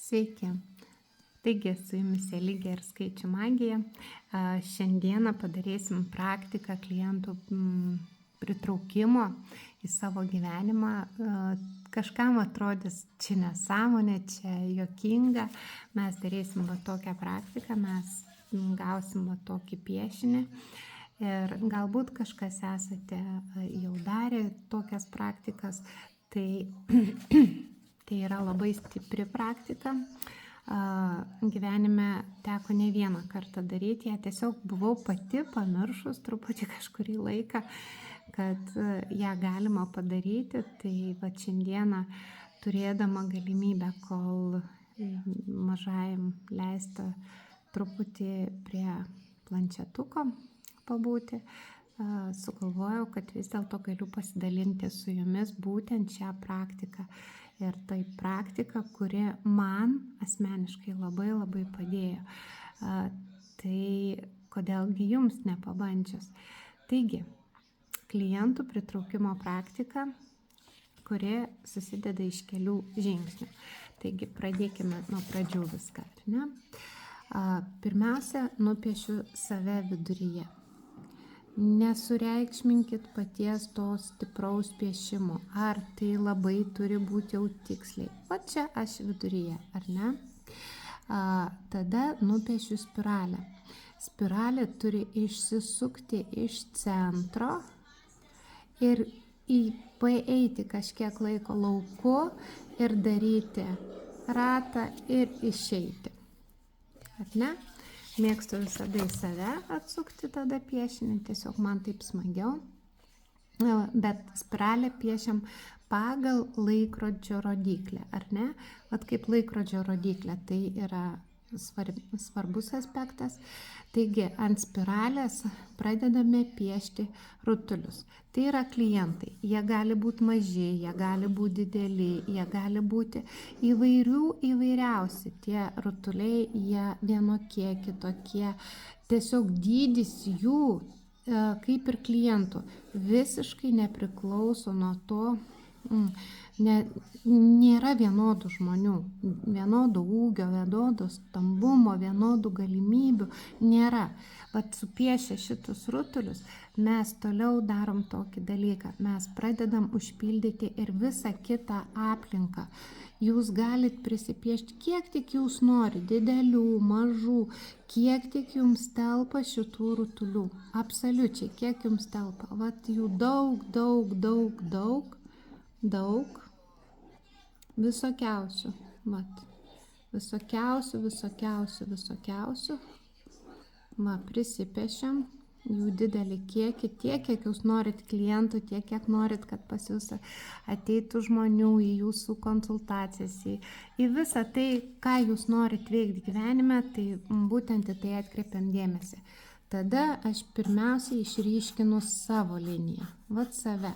Sveiki. Taigi, su jumis Eligija ir skaičių magija. Šiandieną padarysim praktiką klientų pritraukimo į savo gyvenimą. Kažkam atrodys, čia nesąmonė, čia juokinga. Mes darysim va tokią praktiką, mes gausim va tokį piešinį. Ir galbūt kažkas esate jau darę tokias praktikas, tai tai yra labai stipri praktika. Gyvenime teko ne vieną kartą daryti, ją tiesiog buvau pati pamiršus truputį kažkurį laiką, kad ją galima padaryti. Tai va šiandieną turėdama galimybę, kol mažajam leista truputį prie planšetuko pabūti, sugalvojau, kad vis dėlto galiu pasidalinti su jumis būtent šią praktiką. Ir tai praktika, kuri man asmeniškai labai padėjo. Tai kodėlgi jums nepabandžius? Taigi, klientų pritraukimo praktika, kuri susideda iš kelių žingsnių. Taigi, pradėkime nuo pradžių viską, ar ne? Pirmiausia, nupiešiu save viduryje. Nesureikšminkit paties to stipraus piešimo, ar tai labai turi būti jau tiksliai. Va čia aš viduryje, ar ne? Tada nupiešiu spiralę. Spiralė turi išsisukti iš centro ir paeiti kažkiek laiko lauku ir daryti ratą ir išeiti. Ar ne? Mėgstu visada į save atsukti tada piešinį, tiesiog man taip smagiau. Bet spiralę piešiam pagal laikrodžio rodyklę, ar ne? Vat kaip laikrodžio rodyklė, tai yra svarbus aspektas. Taigi ant spiralės pradedame piešti rutulius. Tai yra klientai. Jie gali būti maži, jie gali būti dideli, jie gali būti įvairiausi. Tie rutuliai, jie vienokie, kitokie. Tiesiog dydis jų, kaip ir klientų, visiškai nepriklauso nuo to. Nėra vienodų žmonių, vienodų ūgio, vienodų stambumo, vienodų galimybių nėra. Vat supiešę šitus rutulius mes toliau darom tokį dalyką. Mes pradedam užpildyti ir visą kitą aplinką. Jūs galit prisipiešti kiek tik jūs nori, didelių, mažų, kiek tik jums telpa šitų rutulių. Absoliučiai, kiek jums telpa. Vat jų daug. Visokiausių, vat, visokiausių, va, prisipiešiam jų didelį kiekį, tiek, kiek jūs norit klientų, tiek, kiek norit, kad pas jūs ateitų žmonių į jūsų konsultacijas, į visą tai, ką jūs norit veikti gyvenime, tai būtent į tai atkreipiam dėmesį. Tada aš pirmiausiai išryškinu savo liniją, vat save.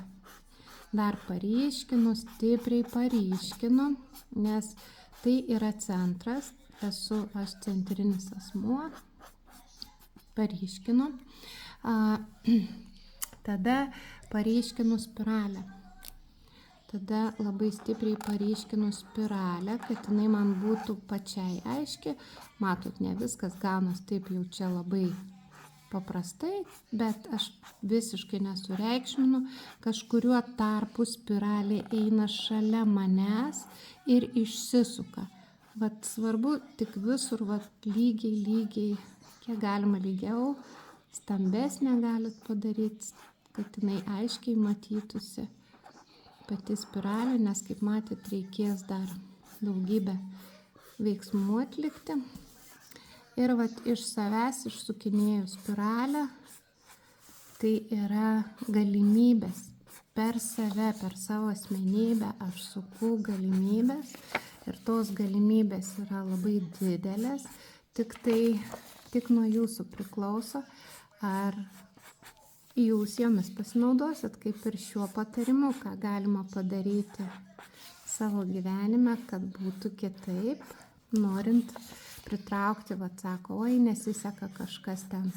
Dar paryškinu, stipriai paryškinu, nes tai yra centras, esu aš centrinis asmuo, paryškinu. Tada paryškinu spiralę. Tada labai stipriai paryškinu spiralę, kad jinai man būtų pačiai aiški. Matot, ne viskas gaunas taip jau čia labai paprastai, bet aš visiškai nesureikšminu, kažkuriuo tarpu spiralė eina šalia manęs ir išsisuka. Vat svarbu tik visur, vat lygiai, kiek galima lygiau, stambesnę galit padaryti, kad jinai aiškiai matytųsi pati spiralė, nes kaip matėt, reikės dar daugybę veiksmų atlikti. Ir vat iš savęs išsukinėjau spiralę, tai yra galimybės per save, per savo asmenybę, aš suku galimybės ir tos galimybės yra labai didelės, tik nuo jūsų priklauso, ar jūs jomis pasinaudosit, kaip ir šiuo patarimu, ką galima padaryti savo gyvenime, kad būtų kitaip, norint pritraukti, vat sako, oi, nesiseka kažkas ten.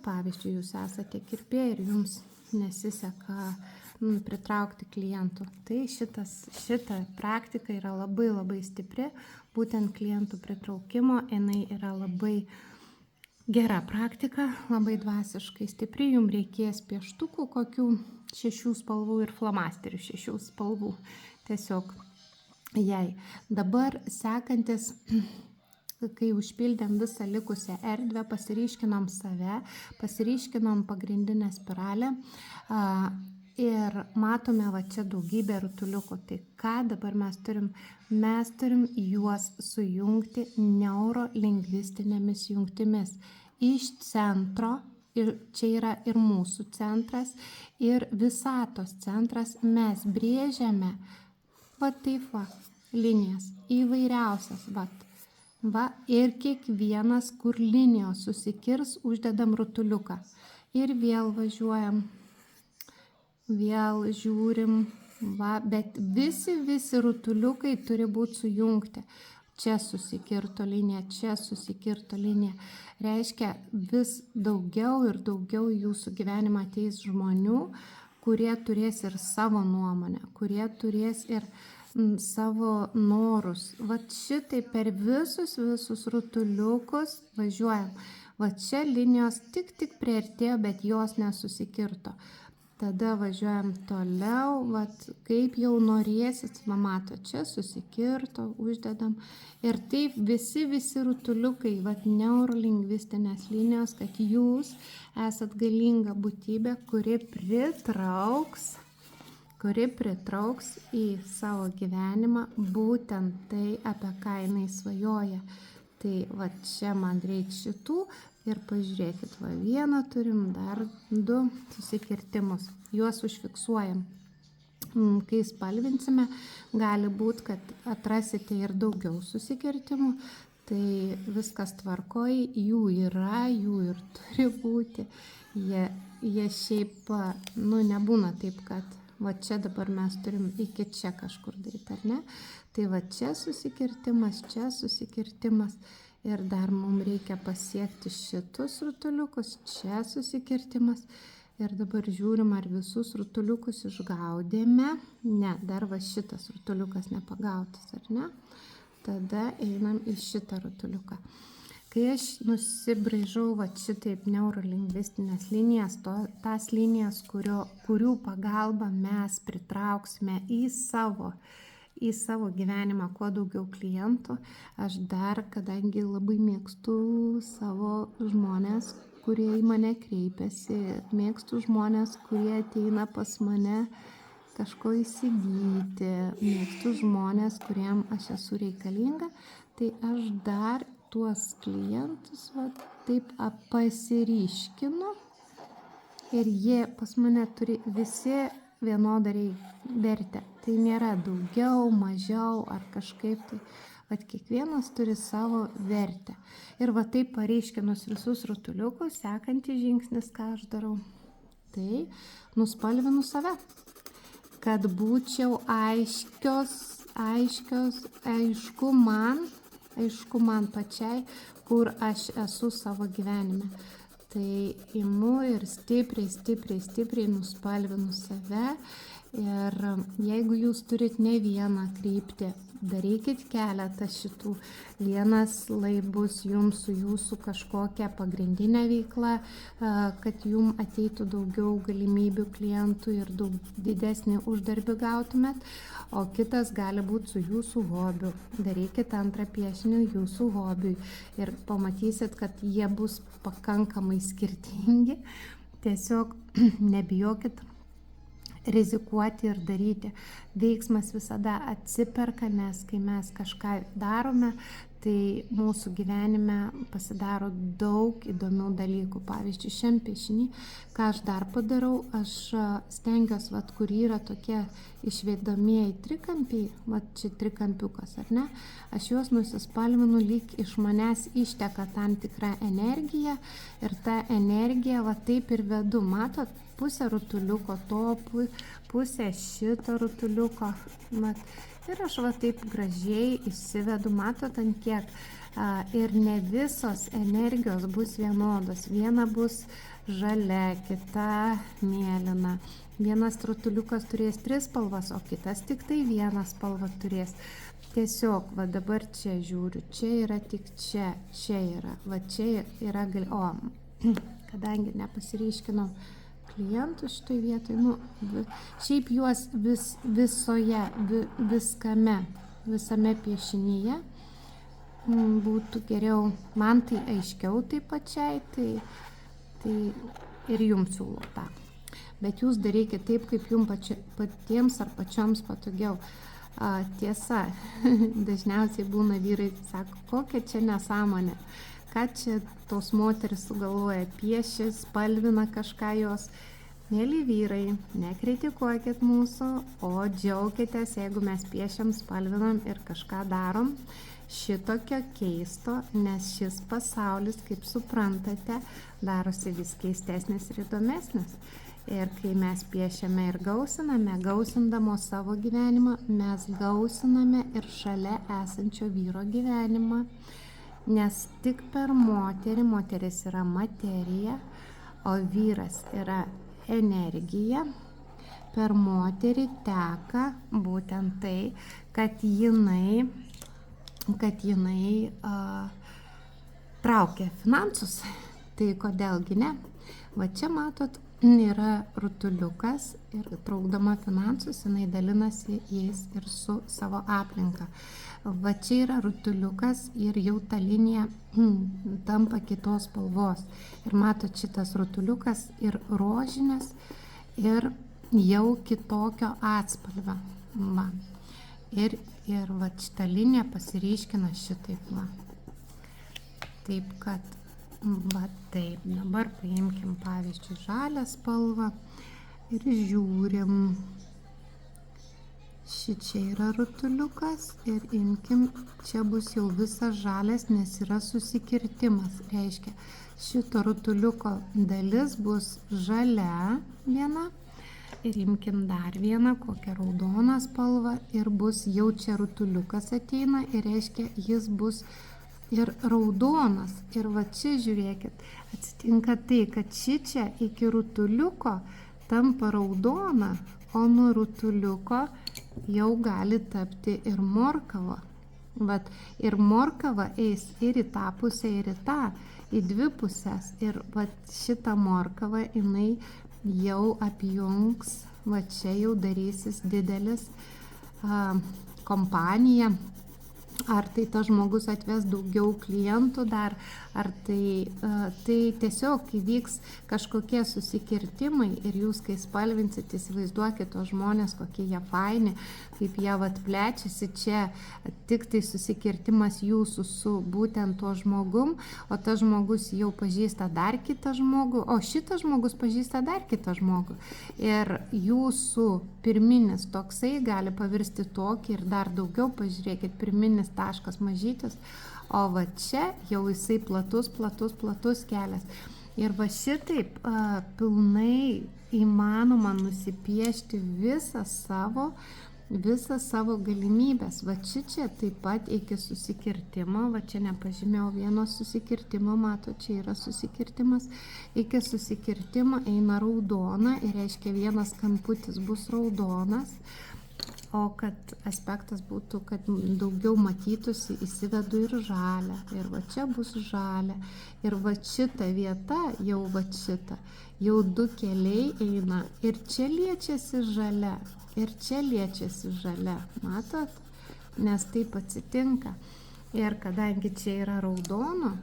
Pavyzdžiui, jūs esate kirpėjai ir jums nesiseka pritraukti klientų. Tai šita praktika yra labai stipri, būtent klientų pritraukimo, jinai yra labai gera praktika, labai dvasiškai stipri, jums reikės pieštukų kokių 6 spalvų ir flomasterių 6 spalvų, tiesiog jai. Dabar sekantis, kai užpildėm visą likusią erdvę, pasiryškinom save, pasiryškinom pagrindinę spiralę ir matome va čia daugybę rutuliukų. Tai ką dabar mes turim? Mes turim juos sujungti neurolingvistinėmis jungtimis. Iš centro, ir čia yra ir mūsų centras, ir visatos centras, mes brėžiame va taip va linijas įvairiausias, va, ir kiekvienas, kur linijos susikirs, uždedam rutuliuką. Ir vėl važiuojam, vėl žiūrim, va, bet visi rutuliukai turi būti sujungti. Čia susikirto linija, čia susikirto linija. Reiškia, vis daugiau ir daugiau jūsų gyvenimą ateis žmonių, kurie turės ir savo nuomonę, kurie turės ir savo norus. Va šitai per visus rutuliukus važiuojam. Va čia linijos tik priartėjo, bet jos nesusikirto. Tada važiuojam toliau, vat, kaip jau norėsit, mato, čia susikirto, uždedam. Ir taip visi rutuliukai, vat, neurolingvistinės linijos, kad jūs esat galinga būtybė, kuri pritrauks į savo gyvenimą būtent tai, apie ką jinai svajoja. Tai va čia man reikia šitų ir pažiūrėkit, va vieną turim, dar 2 susikirtimus. Juos užfiksuojam. Kai spalvinsime, gali būti, kad atrasite ir daugiau susikirtimų. Tai viskas tvarkoj, jų yra, jų ir turi būti. Jie šiaip, nebūna taip, kad va čia dabar mes turim iki čia kažkur daryti, ar ne? Tai va čia susikirtimas ir dar mums reikia pasiekti šitus rutuliukus, čia susikirtimas ir dabar žiūrim, ar visus rutuliukus išgaudėme. Ne, dar va šitas rutuliukas nepagautas, ar ne? Tada einam į šitą rutuliuką. Kai aš nusibraižau va šitaip neurolingvistinės linijas, tas linijas, kurių pagalba mes pritrauksime į savo gyvenimą kuo daugiau klientų, aš dar, kadangi labai mėgstu savo žmonės, kurie į mane kreipiasi, mėgstu žmonės, kurie ateina pas mane kažko įsigyti, mėgstu žmonės, kuriem aš esu reikalinga, tai aš dar tuos klientus taip pasiryškinu ir jie pas mane turi visi vienodai vertę. Tai nėra daugiau, mažiau ar kažkaip tai. Kiekvienas turi savo vertę. Ir va taip pareiškinus visus rutuliukus, sekantis žingsnis, ką aš darau. Tai nuspalvinu save, kad būčiau aišku man pačiai, kur aš esu savo gyvenime. Tai imu ir stipriai nuspalvinu save. Ir jeigu jūs turit ne vieną kryptį, darykit keletą šitų. Vienas lai bus jums su jūsų kažkokia pagrindinė veikla, kad jums ateitų daugiau galimybių klientų ir daug didesnį uždarbį gautumėt. O kitas gali būti su jūsų hobiu. Darykit antrą piešinį jūsų hobiui ir pamatysit, kad jie bus pakankamai skirtingi. Tiesiog nebijokit rizikuoti ir daryti. Veiksmas visada atsiperka, nes kai mes kažką darome, tai mūsų gyvenime pasidaro daug įdomių dalykų. Pavyzdžiui, šiam piešinį, ką aš dar padarau, aš stengiuosi, kur yra tokie išvedamieji trikampiai, čia trikampiukas, ar ne? Aš juos nusispalvinu, lyg iš manęs išteka tam tikra energija ir ta energija taip ir vedu. Matot, pusę rutuliuko to, pusę šito rutuliuko. Ir aš taip gražiai įsivedu, matot ant kiek. Ir ne visos energijos bus vienodos. Viena bus žalia, kita mėlyna. Vienas rutuliukas turės 3 spalvas, o kitas tik tai vieną spalvą turės. Tiesiog, va dabar čia žiūriu, čia yra tik čia yra, va čia yra, kadangi nepasiryškinau klientų šitoj vietoj, šiaip juos visame piešinyje būtų geriau, man tai aiškiau tai pačiai, tai ir jums siūlau tą. Bet jūs darykite taip, kaip jums patiems ar pačioms patogiau. Tiesa, dažniausiai būna vyrai, sako, kokia čia nesąmonė, ką čia tos moteris sugalvoja, piešia, spalvina kažką jos. Mėly vyrai, nekritikuokit mūsų, o džiaukitės, jeigu mes piešiam, spalvinam ir kažką darom šitokio keisto, nes šis pasaulis, kaip suprantate, darosi vis keistesnis ir įdomesnis. Ir kai mes piešiame ir gausiname, gausindamos savo gyvenimą, mes gausiname ir šalia esančio vyro gyvenimą, nes tik per moteris yra materija, o vyras yra energija. Per moterį teka būtent tai, kad jinai traukia finansus. Tai kodėlgi ne? Va čia matot, yra rutuliukas ir traukdama finansus, jinai dalinasi jais ir su savo aplinka. Va čia yra rutuliukas ir jau ta linija tampa kitos spalvos. Ir matot, šitas rutuliukas ir rožinės ir jau kitokio atspalvio. Va. Ir va šita linija pasiryškina šitaip. Va. Taip kad va taip, dabar paimkim pavyzdžiui žalią spalvą ir žiūrim. Šičia yra rutuliukas ir imkim, čia bus jau visas žalias, nes yra susikirtimas. Reiškia, šito rutuliuko dalis bus žalia viena ir imkim dar vieną, kokią raudoną spalvą ir bus jau čia rutuliukas ateina ir reiškia, jis bus ir raudonas. Ir va čia žiūrėkit, atsitinka tai, kad šičia iki rutuliuko tampa raudona, o nuo rutuliuko jau gali tapti ir morkava. Vat, ir morkava eis ir į tą pusę, ir į tą, į dvi pusės. Ir vat šitą morkavą jinai jau apjungs, va čia jau darysis didelis kompanija. Ar tai tas žmogus atves daugiau klientų dar, ar tai tiesiog įvyks kažkokie susikirtimai ir jūs, kai spalvinsit, įsivaizduokit tos žmonės, kokie jie faini, kaip jie vat plečiasi, čia tik tai susikirtimas jūsų su būtent tuo žmogum, o tas žmogus jau pažįsta dar kitą žmogų, o šitas žmogus pažįsta dar kitą žmogų. Ir jūsų pirminis toksai gali pavirsti tokį ir dar daugiau, pažiūrėkit, pirminis taškas mažytis, o va čia jau jisai platus kelias. Ir va šitaip pilnai įmanoma nusipiešti visą savo galimybės. Va čia taip pat iki susikirtimo, va čia nepažymėjau vieno susikirtimo, mato, čia yra susikirtimas. Iki susikirtimo eina raudona ir reiškia vienas kamputis bus raudonas. O kad aspektas būtų, kad daugiau matytųsi, įsivedu ir žalia. Ir va čia bus žalia. Ir va šita vieta, jau va šita, jau 2 keliai eina. Ir čia liečiasi žalia. Ir čia liečiasi žalia. Matot? Nes taip atsitinka. Ir kadangi čia yra raudono,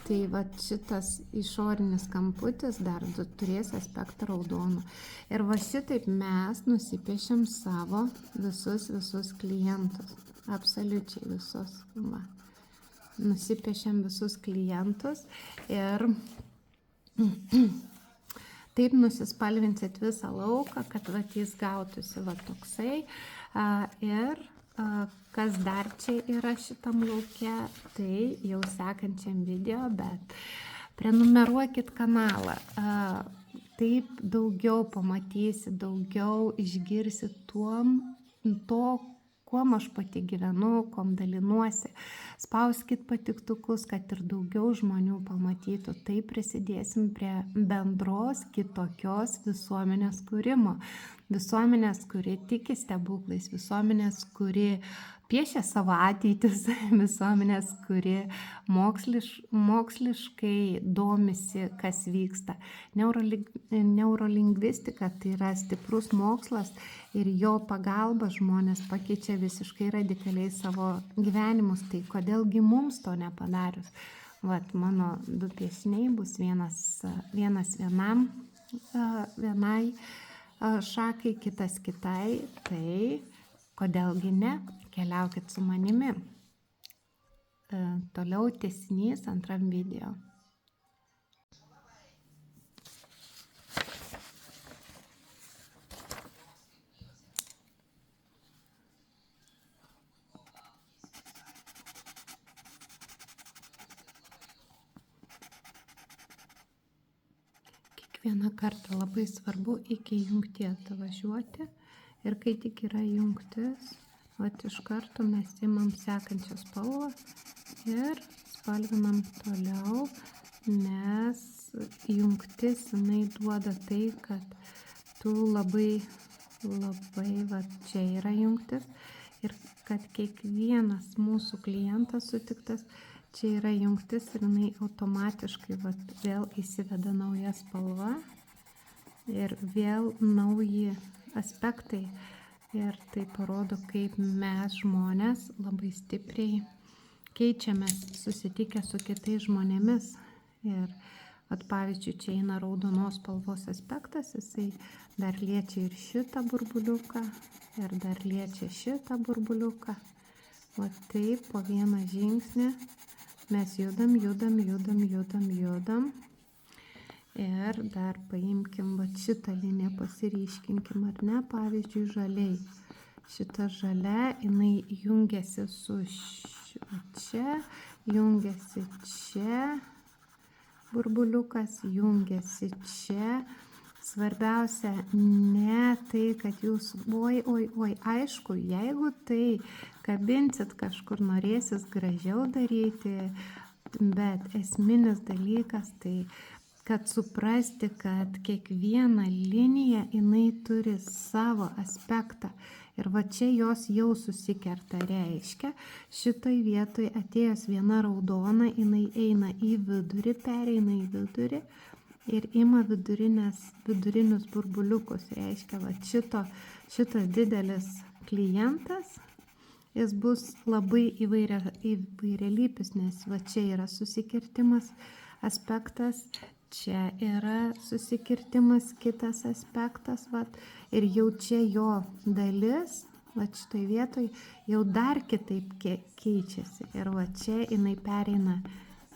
tai va šitas išorinis kamputis dar turės aspektą raudonų. Ir va šitaip mes nusipiešiam savo visus klientus. Absoliučiai visus. Va. Nusipiešiam visus klientus ir taip nusispalvinsit visą lauką, kad va jis gautųsi va toksai. Ir kas dar čia yra šitam lauke, tai jau sekančiam video, bet prenumeruokit kanalą. Taip daugiau pamatysi, daugiau išgirsi to, kuom aš pati gyvenu, kuom dalinuosi. Spauskit patiktukus, kad ir daugiau žmonių pamatytų. Tai prisidėsim prie bendros kitokios visuomenės kūrimo. Visuomenės, kuri tiki stebuklais, visuomenės, kuri piešia savo ateitis, visuomenės, kuri moksliškai domisi, kas vyksta. Neurolingvistika tai yra stiprus mokslas ir jo pagalba žmonės pakeičia visiškai radikaliai savo gyvenimus. Tai kodėlgi mums to nepadarius? Vat mano 2 piešiniai bus vienas vienai šakai, kitas kitai. Tai kodėlgi ne? Keliaukit su manimi. Toliau tęsinys antram video. Kiekvieną kartą labai svarbu iki jungties važiuoti ir kai tik yra jungtis, iš karto mes imam sekančią spalvą ir spalvinam toliau, nes jungtis jinai duoda tai, kad tu labai čia yra jungtis ir kad kiekvienas mūsų klientas sutiktas, čia yra jungtis ir jinai automatiškai vėl įsiveda nauja spalva ir vėl nauji aspektai. Ir tai parodo, kaip mes žmonės labai stipriai keičiamės susitikę su kitais žmonėmis. Ir pavyzdžiui, čia eina raudonos spalvos aspektas, jisai dar liečia ir šitą burbuliuką, ir dar liečia šitą burbuliuką. Taip, po vieną žingsnį mes judam. Ir dar paimkim šitą liniją, pasiryškinkim, ar ne, pavyzdžiui, žaliai. Šita žalia, jinai jungiasi su čia, jungiasi čia, burbuliukas, jungiasi čia. Svarbiausia, ne tai, kad jūs, aišku, jeigu tai kabinsit kažkur, norėsis gražiau daryti, bet esminis dalykas tai, kad suprasti, kad kiekviena linija jinai turi savo aspektą ir čia jos jau susikerta, reiškia, šitoj vietoj atėjus viena raudona, jinai eina į vidurį, pereina į vidurį ir ima vidurinius burbuliukus, reiškia, šitas didelis klientas, jis bus labai įvairialypis, nes čia yra susikirtimas aspektas, čia yra susikirtimas kitas aspektas, ir jau čia jo dalis, šitoj vietoj jau dar kitaip keičiasi. Ir čia jinai pereina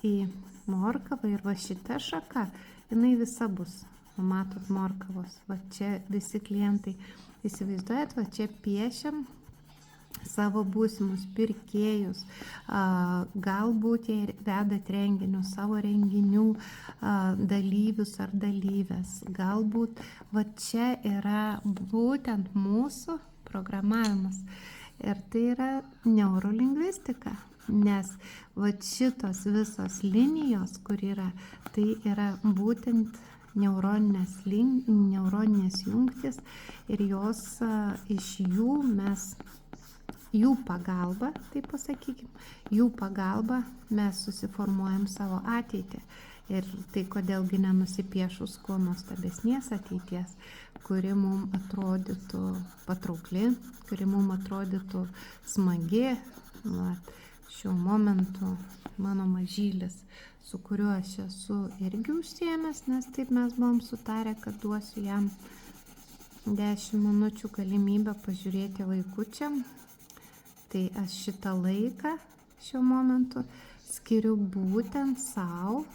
į morkavą ir šita šaka, jinai visa bus, matot, morkavos. Čia visi klientai, įsivaizduojat, čia piešiam savo būsimus pirkėjus, galbūt jie vedat renginius, savo renginių dalyvius ar dalyvės, galbūt čia yra būtent mūsų programavimas ir tai yra neurolingvistika, nes šitos visos linijos, kur yra, tai yra būtent neuroninės jungtis ir jos iš jų mes jų pagalba, taip pasakykim, jų pagalba mes susiformuojam savo ateitį. Ir tai kodėlgi nenusipiešus kuo nuostabesnės ateities, kuri mums atrodytų patraukli, kuri mums atrodytų smagi. Šiuo momentu mano mažylis, su kuriuo aš esu irgi užsiėmęs, nes taip mes buvom sutarę, kad duosiu jam 10 minučių galimybę pažiūrėti vaikučiam. Tai aš šitą laiką šiuo momentu skiriu būtent savo.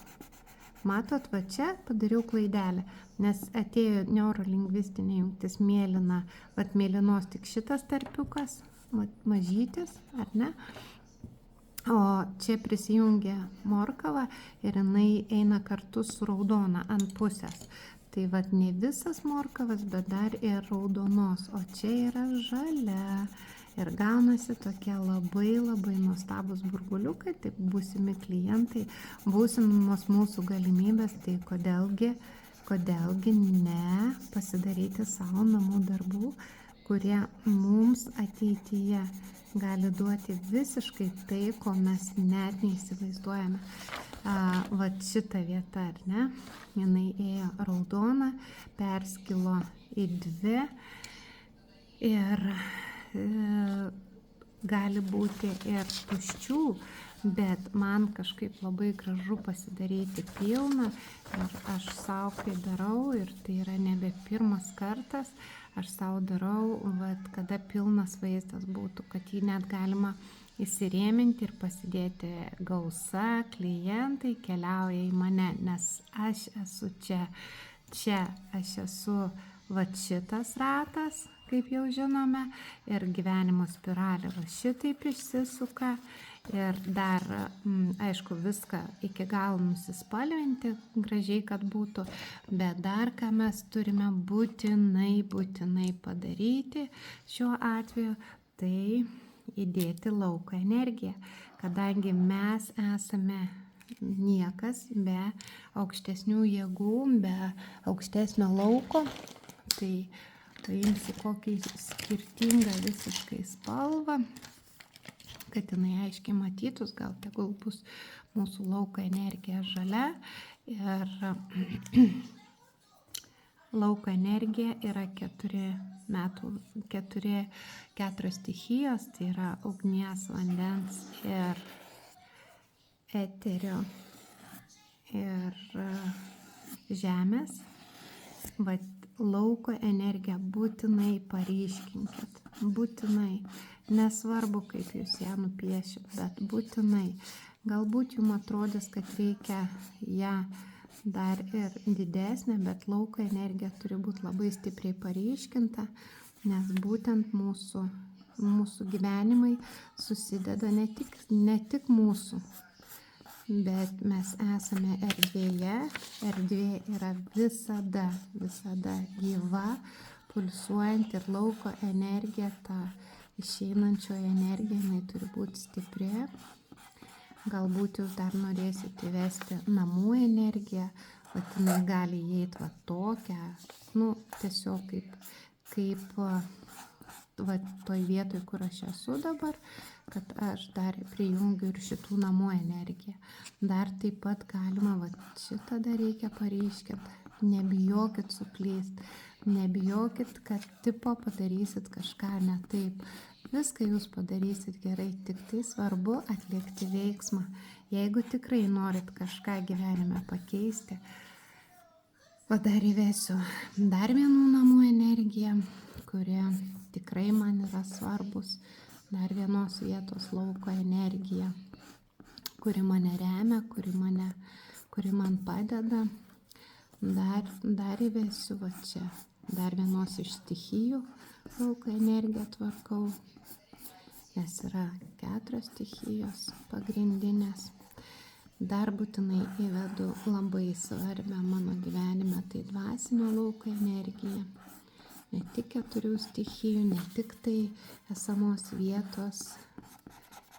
Matot, čia padariau klaidelę, nes atėjo neurolingvistinė jungtis mėlyna, mėlynos tik šitas tarpiukas, mažytis, ar ne? O čia prisijungia morkava ir jinai eina kartu su raudona ant pusės. Tai ne visas morkavas, bet dar ir raudonos, o čia yra žalia. Ir gaunasi tokie labai labai nuostabus burbuliukai, tai būsimi klientai, būsimos mūsų galimybės, tai kodėlgi ne pasidaryti savo namų darbų, kurie mums ateityje gali duoti visiškai tai, ko mes net neįsivaizduojame. Vat šita vieta, ar ne? Jinai ėjo raudona, perskilo į 2 ir gali būti ir tuščių, bet man kažkaip labai gražu pasidaryti pilną ir aš savo kai darau, ir tai yra nebe pirmas kartas, aš savo darau, vat, kada pilnas vaizdas būtų, kad jį net galima įsirėminti ir pasidėti gausa, klientai keliauja į mane, nes aš esu čia aš esu vat šitas ratas, kaip jau žinome, ir gyvenimo spiralė va šitaip išsisuka ir dar, aišku, viską iki galo nusispalvinti gražiai, kad būtų, bet dar ką mes turime būtinai padaryti šiuo atveju, tai įdėti lauko energiją, kadangi mes esame niekas be aukštesnių jėgų, be aukštesnio lauko, tai paimsiu kokį skirtingą visiškai spalvą, kad jinai aiškiai matytus, gal tegul bus mūsų lauko energija žalia. Ir lauko energija yra 4 stichijos, tai yra ugnies, vandens ir eterio ir žemės. Vat lauko energiją būtinai paryškinkit, būtinai, nesvarbu kaip jūs ją nupiešit, bet būtinai. Galbūt jums atrodys, kad reikia ją dar ir didesnė, bet lauko energija turi būti labai stipriai paryškinta, nes būtent mūsų gyvenimai susideda ne tik mūsų, bet mes esame erdvėje, erdvė yra visada gyva, pulsuojant, ir lauko energija, ta išeinančioji energija, jinai turi būti stipri. Galbūt jūs dar norėsite įvesti namų energiją, vat jinai gali įeiti va tokią, tiesiog kaip vat toj vietoj, kur aš esu dabar, kad aš dar prijungiu ir šitų namų energiją. Dar taip pat galima, vat šitą dar reikia paryškinti. Nebijokit suklysti, nebijokit, kad tipo padarysit kažką ne taip. Viską jūs padarysit gerai, tik tai svarbu atlikti veiksmą. Jeigu tikrai norit kažką gyvenime pakeisti, va dar įvesiu dar vienų namų energiją, kurie tikrai man yra svarbus. Dar vienos vietos lauko energija, kuri mane remia, kuri man padeda. Dar įvesiu va čia. Dar vienos iš stichijų lauko energiją tvarkau, nes yra 4 stichijos pagrindinės. Dar būtinai įvedu labai svarbią mano gyvenime, tai dvasinio lauko energiją. Ne tik 4 stichijų, ne tik tai esamos vietos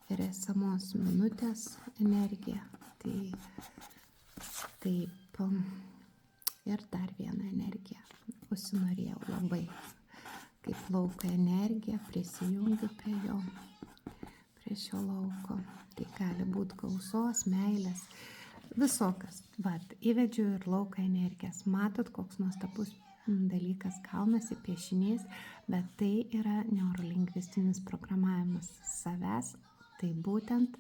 ir esamos minutės energija. Taip, ir dar vieną energiją. Užsinorėjau labai, kaip lauko energija, prisijungiu prie šio lauko. Tai gali būti gausos, meilės, visokas. Vat, įvedžiu ir lauko energijas. Matot, koks nuostabus dalykas gaunasi, piešinys, bet tai yra neurolingvistinis programavimas savęs, tai būtent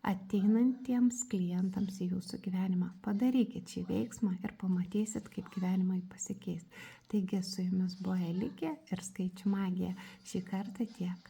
ateinantiems klientams į jūsų gyvenimą. Padarykit šį veiksmą ir pamatysit, kaip gyvenimai pasikeis. Taigi su jumis buvo Eligė ir skaičių magija. Šį kartą tiek.